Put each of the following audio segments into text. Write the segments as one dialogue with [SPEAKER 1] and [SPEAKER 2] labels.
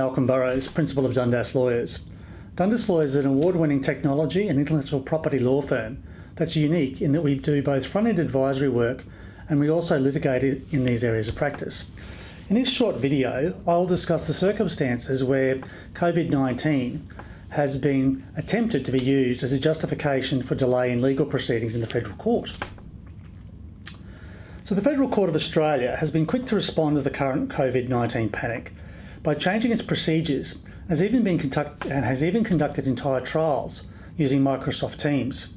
[SPEAKER 1] Malcolm Burrows, Principal of Dundas Lawyers. Dundas Lawyers is an award-winning technology and intellectual property law firm that's unique in that we do both front-end advisory work and we also litigate in these areas of practice. In this short video, I'll discuss the circumstances where COVID-19 has been attempted to be used as a justification for delay in legal proceedings in the Federal Court. So the Federal Court of Australia has been quick to respond to the current COVID-19 panic by changing its procedures and has even conducted entire trials using Microsoft Teams.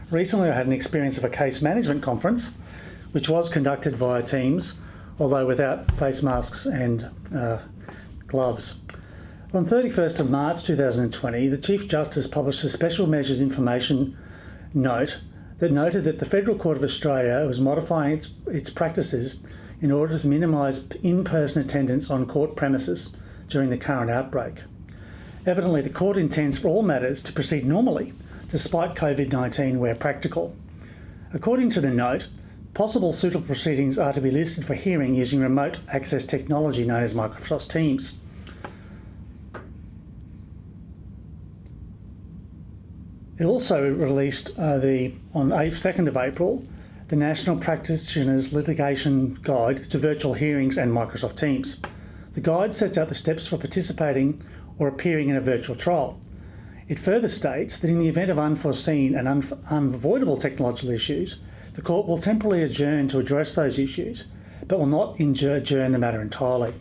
[SPEAKER 1] Recently I had an experience of a case management conference which was conducted via Teams, although without face masks and gloves. On 31st of March 2020, the Chief Justice published a Special Measures Information Note that noted that the Federal Court of Australia was modifying its practices in order to minimise in-person attendance on court premises during the current outbreak. Evidently, the court intends for all matters to proceed normally, despite COVID-19 where practical. According to the note, possible suitable proceedings are to be listed for hearing using remote access technology known as Microsoft Teams. It also released on 2nd of April the National Practitioners Litigation Guide to Virtual Hearings and Microsoft Teams. The guide sets out the steps for participating or appearing in a virtual trial. It further states that in the event of unforeseen and unavoidable technological issues, the court will temporarily adjourn to address those issues, but will not adjourn the matter entirely.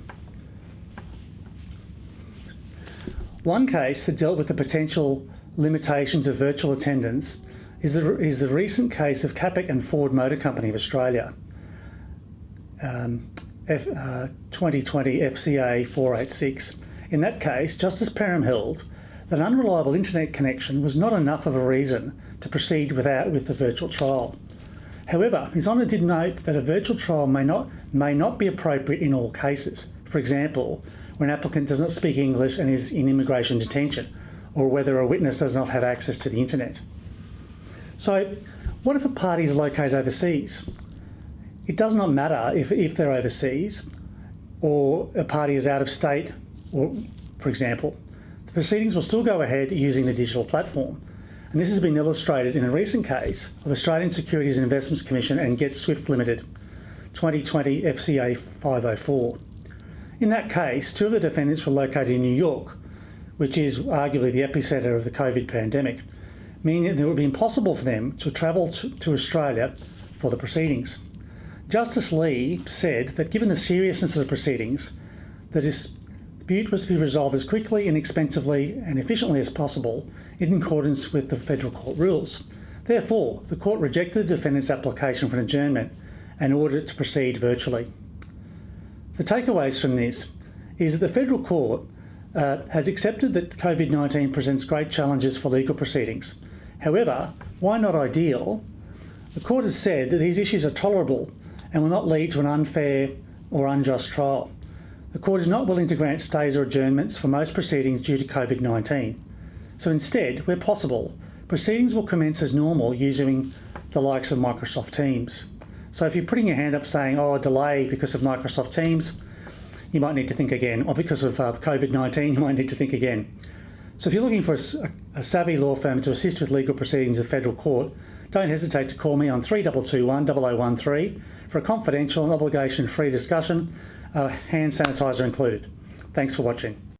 [SPEAKER 1] One case that dealt with the potential limitations of virtual attendance is the recent case of Capic and Ford Motor Company of Australia, 2020 FCA 486. In that case, Justice Perham held that an unreliable internet connection was not enough of a reason to proceed with the virtual trial. However, His Honour did note that a virtual trial may not be appropriate in all cases. For example, when an applicant does not speak English and is in immigration detention, or whether a witness does not have access to the internet. So, what if a party is located overseas? It does not matter if they're overseas or a party is out of state, or, for example. The proceedings will still go ahead using the digital platform. And this has been illustrated in a recent case of Australian Securities and Investments Commission and Get Swift Limited, 2020 FCA 504. In that case, two of the defendants were located in New York, which is arguably the epicentre of the COVID pandemic, meaning that it would be impossible for them to travel to Australia for the proceedings. Justice Lee said that given the seriousness of the proceedings, the dispute was to be resolved as quickly, inexpensively and efficiently as possible in accordance with the Federal Court rules. Therefore, the Court rejected the defendant's application for an adjournment and ordered it to proceed virtually. The takeaways from this is that the Federal Court has accepted that COVID-19 presents great challenges for legal proceedings. However, why not ideal? The Court has said that these issues are tolerable and will not lead to an unfair or unjust trial. The Court is not willing to grant stays or adjournments for most proceedings due to COVID-19. So instead, where possible, proceedings will commence as normal using the likes of Microsoft Teams. So if you're putting your hand up saying, a delay because of Microsoft Teams, you might need to think again, or because of COVID-19, you might need to think again. So if you're looking for a savvy law firm to assist with legal proceedings of Federal Court, don't hesitate to call me on 3221 0013 for a confidential and obligation-free discussion, hand sanitizer included. Thanks for watching.